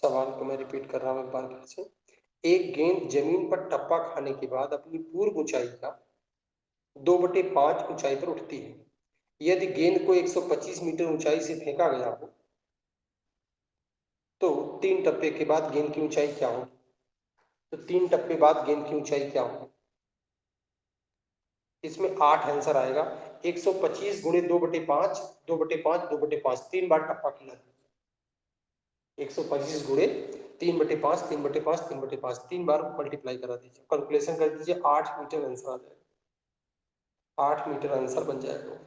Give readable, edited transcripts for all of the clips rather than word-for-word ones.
सवाल को मैं रिपीट कर रहा हूँ एक बार फिर से। एक गेंद जमीन पर टप्पा खाने के बाद अपनी पूर्व ऊंचाई का 2/5 ऊंचाई पर उठती है। यदि गेंद को 125 मीटर ऊंचाई से फेंका गया हो तो 3 टप्पे के बाद गेंद की ऊंचाई क्या होगी? तो 3 टप्पे बाद गेंद की ऊंचाई क्या होगी? इसमें 8 आंसर आएगा। 125 गुणे 2/5, 2/5, 2/5, 3 बार टप्पा खिला दीजिए। 125 गुणे 3/5, 3/5, 3/5, 3 बार मल्टीप्लाई करा दीजिए, कैलकुलेशन कर दीजिए, 8 मीटर आंसर आ जाएगा। 8 मीटर आंसर बन जाएगा।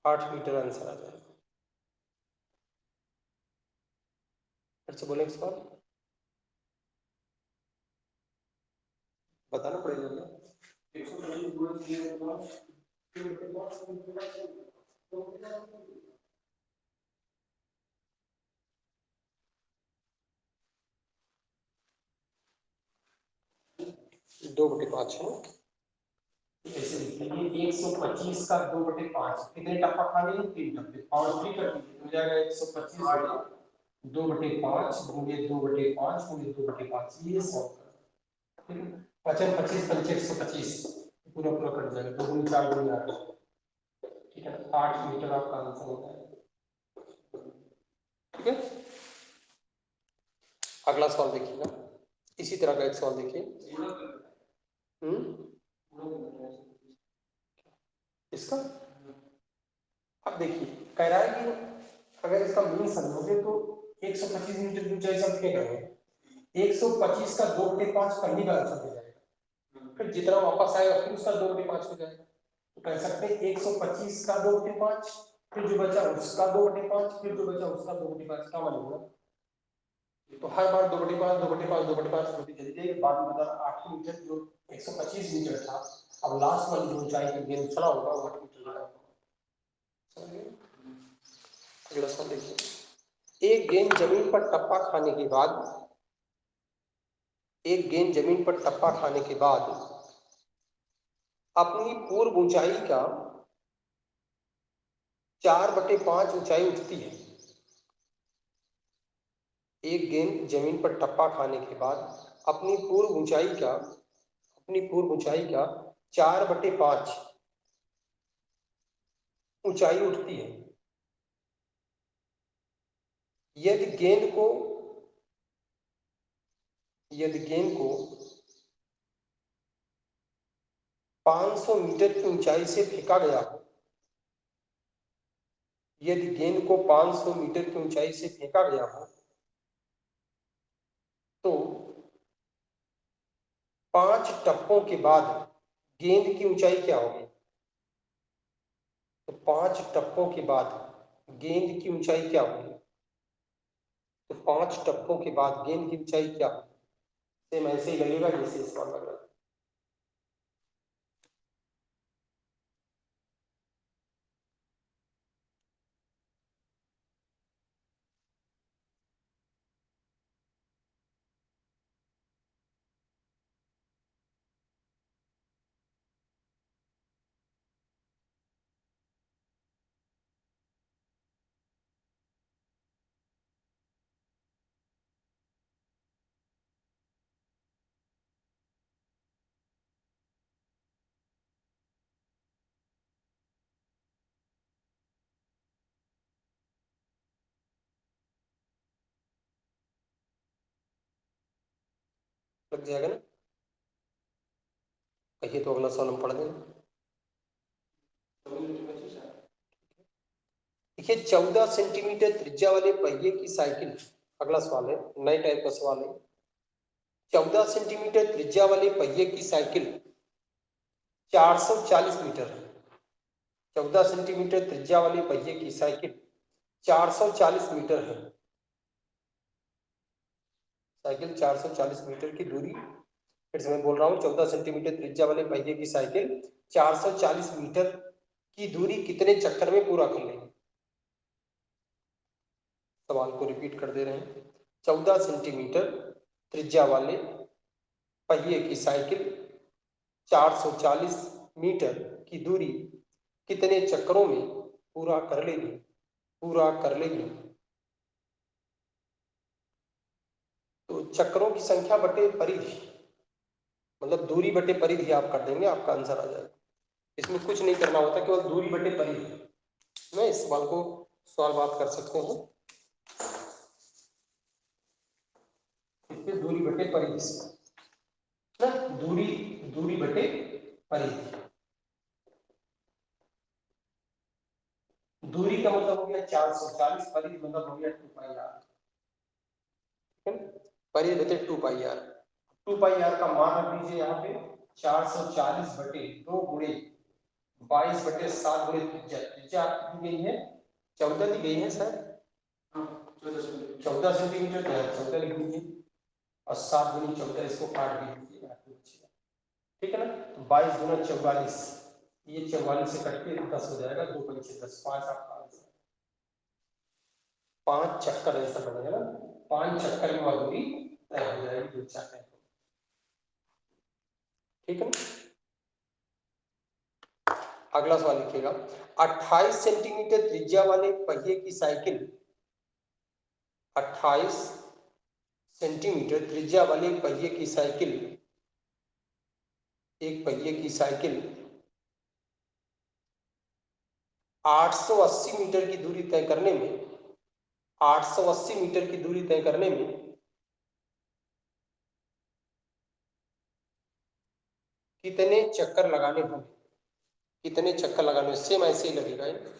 8 मीटर आंसर आ जाएगा। फिर से बोले इस बार बताना पड़ेगा क्या? 2/5 है। ऐसे लिखिए 125 का 2/5 कितने टप्पा खाने हैं? 3 टप्पे। और 3 कर दीजिए हो जाएगा 125 गुणे 2/5 गुणे 2/5 गुणे 2/5, ये सॉल्व कर। 55 25 पंचे 125 पूरा पूरा कट जाएगा। 2 गुणे 4 गुणे 8, ठीक है। 8 मीटर आपका आंसर होता है। ठीक है, अगला सवाल देखिएगा। इसी तरह का एक सवाल देखिए। इसका अब देखिए, कह रहा है कि अगर इसका मीन समझोगे तो 125 मीटर की ऊंचाई से फेंक रहे हैं। 125 का 2/5 पहली बार आंसर हो जाएगा, फिर जितना वापस आएगा फिर उसका 2/5 हो जाएगा। तो कह सकते हैं 125 का 2/5, फिर जो बचा उसका 2/5, फिर जो बचा उसका 2/5, क्या मानेगा? तो हर बार 2/5 2/5 2/5 होती चली जाएगी। बाद में बता 8 मीटर जो 125 मीटर था, अब लास्ट वाली जो ऊंचाई की गेंद चला होगा वो 8 मीटर का। अगला सवाल देखिए। एक गेंद जमीन पर टप्पा खाने के बाद एक गेंद जमीन पर टप्पा खाने के बाद अपनी पूर्व ऊंचाई का 4/5 ऊंचाई उठती है। एक गेंद जमीन पर टप्पा खाने के बाद अपनी पूर्व ऊंचाई का 4/5 ऊंचाई उठती है। यदि गेंद को 500 मीटर की ऊंचाई से फेंका गया हो, यदि गेंद को 500 मीटर की ऊंचाई से फेंका गया हो तो 5 टप्पों के बाद गेंद की ऊंचाई क्या होगी? तो 5 टप्पों के बाद गेंद की ऊंचाई क्या होगी? तो 5 टप्पों के बाद गेंद की ऊंचाई क्या होगी? सेम ऐसे ही लगेगा जैसे इस बार लग रहा है। लग जाएगा ना? कहिए तो अगला सवाल हम पढ़ दें। देखिए 14 सेंटीमीटर त्रिज्या वाले पहिए की साइकिल, अगला सवाल है, नए टाइप का सवाल है। 14 सेंटीमीटर त्रिज्या वाले पहिए की साइकिल 440 मीटर है। 14 सेंटीमीटर त्रिज्या वाले पहिए की साइकिल 440 मीटर है। साइकिल 440 मीटर की दूरी फिर से मैं बोल रहा हूँ, 14 सेंटीमीटर त्रिज्या वाले पहिए की साइकिल 440 मीटर की दूरी कितने चक्कर में पूरा कर लेगी। सवाल को रिपीट कर दे रहे हैं। 14 सेंटीमीटर त्रिज्या वाले पहिए की साइकिल 440 मीटर की दूरी कितने चक्करों में पूरा कर लेगी, पूरा कर लेगी। तो चक्करों की संख्या बटे परिधि, मतलब दूरी बटे परिधि आप कर देंगे, आपका आंसर आ जाएगा। इसमें कुछ नहीं करना होता, केवल दूरी बटे परिधि में इस सवाल को सवाल बात कर सकते हैं। इसमें दूरी बटे परिधि से ना, दूरी दूरी बटे परिधि। दूरी का मतलब हो गया 440, परिधि मतलब हो गया 2 पाई आर। परिधि बटे 2 पाई आर। 2 पाई आर का मान रख दीजिए यहाँ पे 440 बटे 2 गुणे 22 बटे 7 गुणे त्रिज्या। त्रिज्या आपकी दी गई है 14 दी गई है सर, 14 सेंटीमीटर, 14 लिख दीजिए और 7 गुणे 14 इसको काट दीजिए, ठीक है ना। तो 22 गुना 44, ये 44 से कट के 10 हो जाएगा, 2 पंचे 10, 5 आपका आंसर। 5 चक्कर ऐसा बनेगा ना, 5 चक्कर में वह दूरी तय हो जाएगी जो चाहते हैं, ठीक है ना। अगला सवाल लिखिएगा, 28 सेंटीमीटर त्रिज्या वाले पहिए की साइकिल, 28 सेंटीमीटर त्रिज्या वाले पहिए की साइकिल, एक पहिए की साइकिल 880 मीटर की दूरी तय करने में, 880 मीटर की दूरी तय करने में कितने चक्कर लगाने होंगे, कितने चक्कर लगाने, सेम ऐसे ही लगेगा ये।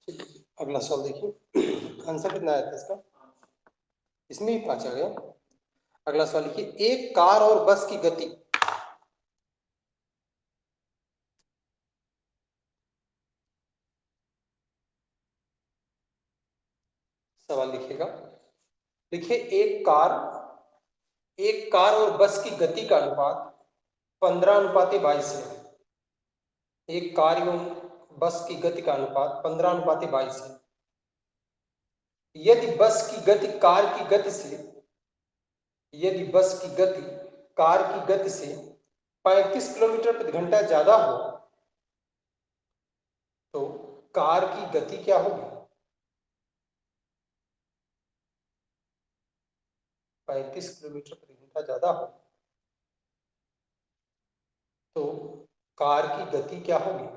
अगला सवाल देखिए, आंसर कितना आया था इसका, इसमें भी 5 आ गया। अगला सवाल लिखिए, एक कार और बस की गति सवाल लिखिएगा। देखिए, एक कार और बस की गति का अनुपात 15:22 है। एक कार एवं बस की गति का अनुपात 15:22 है। यदि बस की गति कार की गति से यदि बस की गति कार की गति से 35 किलोमीटर प्रति घंटा ज्यादा हो तो कार की गति क्या होगी? 35 किलोमीटर प्रति घंटा ज्यादा हो तो कार की गति क्या होगी?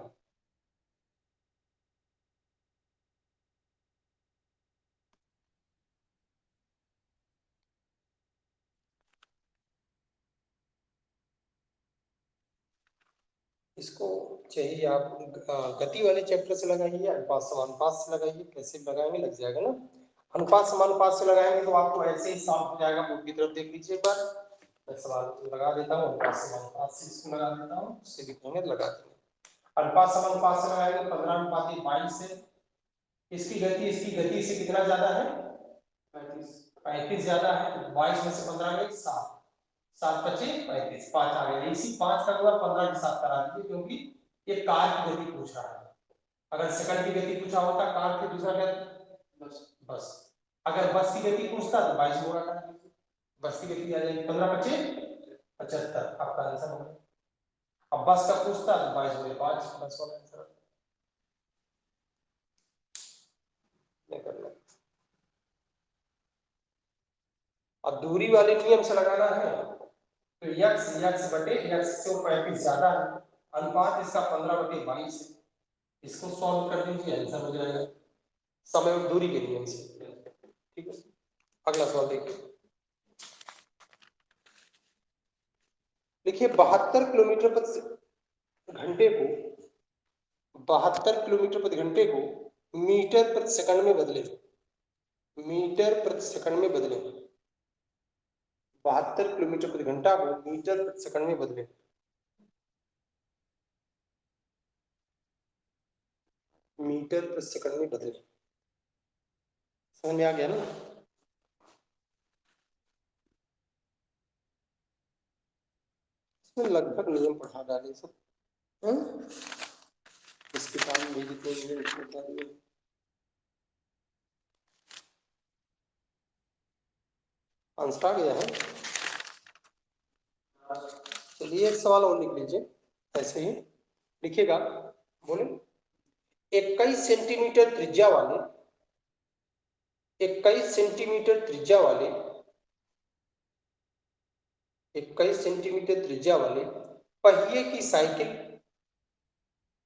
इसको चाहिए आप गति वाले चैप्टर से लगाइए, अनुपात समानुपात से लगाइए, कैसे लगाएंगे लग जाएगा ना। अनुपात समानुपात से लगाएंगे तो आपको ऐसे ही साफ हो जाएगा। बोर्ड की तरफ देख लीजिए एक बार, मैं सवाल लगा देता हूँ, अनुपात समानुपात से इसको लगा देता हूँ, उससे लिखेंगे तो लगा देंगे। अनुपात समानुपात से लगाएंगे 15:22 है। इसकी गति से कितना ज्यादा है? 35 ज्यादा है, तो 22 में से 15 गए 7, 7 25 35, 5 आ गया। इसी 5 का गुणा 15 के साथ करा दीजिए, क्योंकि ये कार की गति पूछ रहा है। अगर सेकंड की गति पूछा होता कार की, दूसरा क्या बस। अगर बस की गति पूछता तो 22 गुणा कर दीजिए, बस की गति आ जाएगी 15 25 75, आपका आंसर होगा। अब बस का पूछता तो 22 गुणे 5, बस वाला आंसर करना। अब दूरी वाले नियम से लगाना है तो x बटे x से 35 ज्यादा है, अनुपात इसका 15/22 है। इसको सॉल्व कर दीजिए, आंसर हो जाएगा समय और दूरी के नियम से। ठीक है, अगला सवाल देखिए। देखिए, 72 किलोमीटर प्रति घंटे को 72 किलोमीटर प्रति घंटे को मीटर प्रति सेकंड में बदले। मीटर प्रति सेकंड में बदले 72 किलोमीटर प्रति घंटा को मीटर प्रति सेकंड में बदले। मीटर प्रति सेकंड में बदले, समझ में आ गया ना? इसमें लगभग नियम पढ़ा डाले सब। इस किताब में जितने नियम बता दिए। आंसर आ गया है। चलिए एक सवाल और लिख लीजिए, ऐसे ही लिखिएगा। बोले, 21 सेंटीमीटर त्रिज्या वाले 21 सेंटीमीटर त्रिज्या वाले 21 सेंटीमीटर त्रिज्या वाले पहिए की साइकिल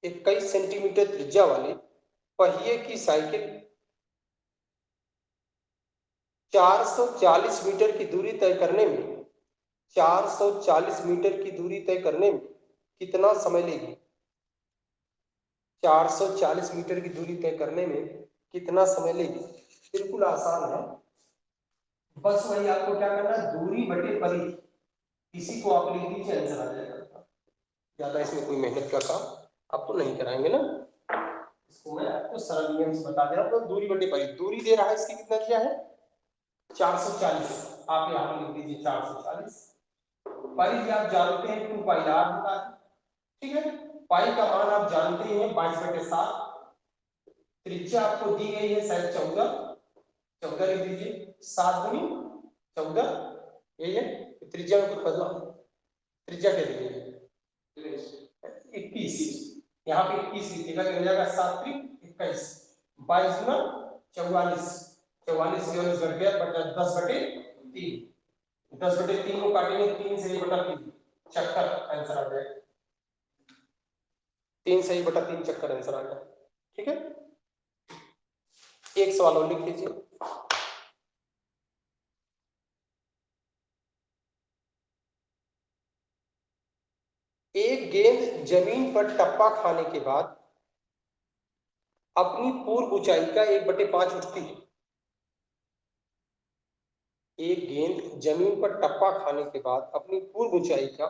21 सेंटीमीटर त्रिज्या वाले पहिए की साइकिल 440 मीटर की दूरी तय करने में 440 मीटर की दूरी तय करने में कितना समय लेगी? 440 मीटर की दूरी तय करने में कितना समय लेगी? बिल्कुल आसान है, बस वही आपको क्या करना है, दूरी बटे परिधि, इसी को आप लिख दीजिए, आंसर आ जाएगा। ज्यादा इसमें कोई मेहनत का काम आपको नहीं कराएंगे ना। इसको मैं आपको सरल नियम से बता दे रहा हूँ। तो दूरी बटे परिधि, दूरी दे रहा है, इसकी कितना दिया है? 440, आप यहाँ पर लिख दीजिए 440। परिधि आप जानते हैं 2 पाई r होता है, ठीक है। पाई का मान आप जानते हैं 22/7। त्रिज्या आपको दी गई है शायद 14 लिख दीजिए, 7 गुनी 14, यही है। त्रिज्या में कुछ बदलाव, त्रिज्या क्या दी गई है? 21, यहाँ पे 21 लिखिएगा, हो जाएगा 7 त्रिक 21, 22 गुना 44, 44 घट गया, 10/3, 10/3 को काटेंगे, 3 से 1/3 चक्कर आंसर आ जाएगा, 3 से 1/3 चक्कर आंसर आ गया। ठीक है, एक सवाल और लिख लीजिए। एक गेंद जमीन पर टप्पा खाने के बाद अपनी पूर्व ऊंचाई का 1/5 उठती है। एक गेंद जमीन पर टप्पा खाने के बाद अपनी पूर्व ऊंचाई का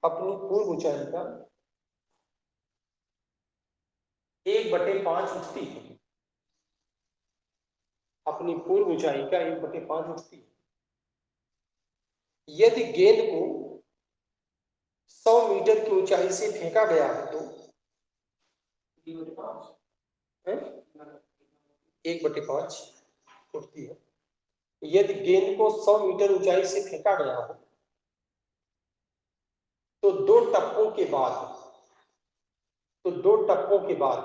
1/5 उठती है। अपनी पूर्व ऊंचाई का 1/5 उठती है। यदि गेंद को 100 मीटर की ऊंचाई से फेंका गया है तो 1/5 उठती है। यदि गेंद को 100 मीटर ऊंचाई से फेंका गया हो तो दो टप्पों के बाद तो दो टप्पों के बाद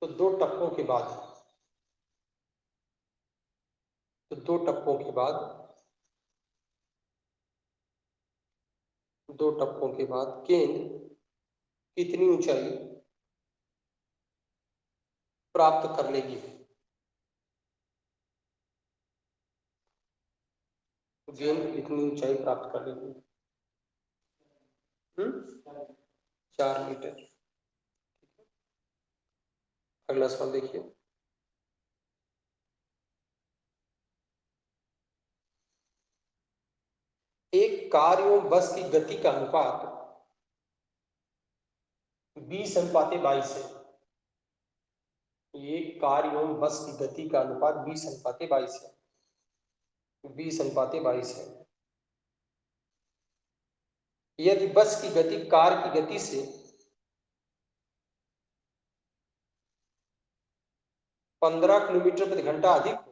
तो दो टप्पों के बाद तो दो टप्पों के बाद दो टप्पों के बाद गेंद कितनी ऊंचाई प्राप्त कर लेगी? गेंद कितनी ऊंचाई प्राप्त कर लेगी? 4 मीटर। अगला सवाल देखिए। एक कार एवं बस की गति का अनुपात 20:22 है। एक कार एवं बस की गति का अनुपात 20:22 है। 20:22 है। यदि बस की गति कार की गति से 15 किलोमीटर प्रति घंटा अधिक हो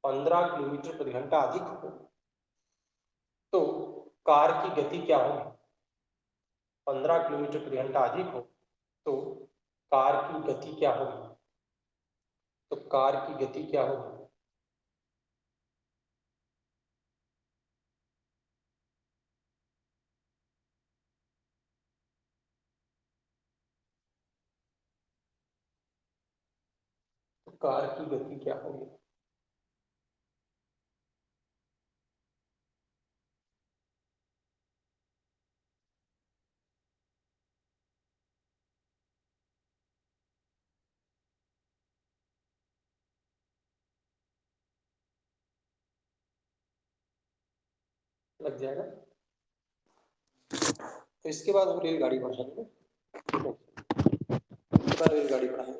15 किलोमीटर प्रति घंटा अधिक हो तो कार की गति क्या होगी? 15 किलोमीटर प्रति घंटा अधिक हो तो कार की गति क्या होगी? तो कार की गति क्या होगी? तो कार की गति क्या होगी? लग जाएगा। तो इसके बाद हम रेलगाड़ी बढ़ाएंगे। रेलगाड़ी बढ़ाएंगे।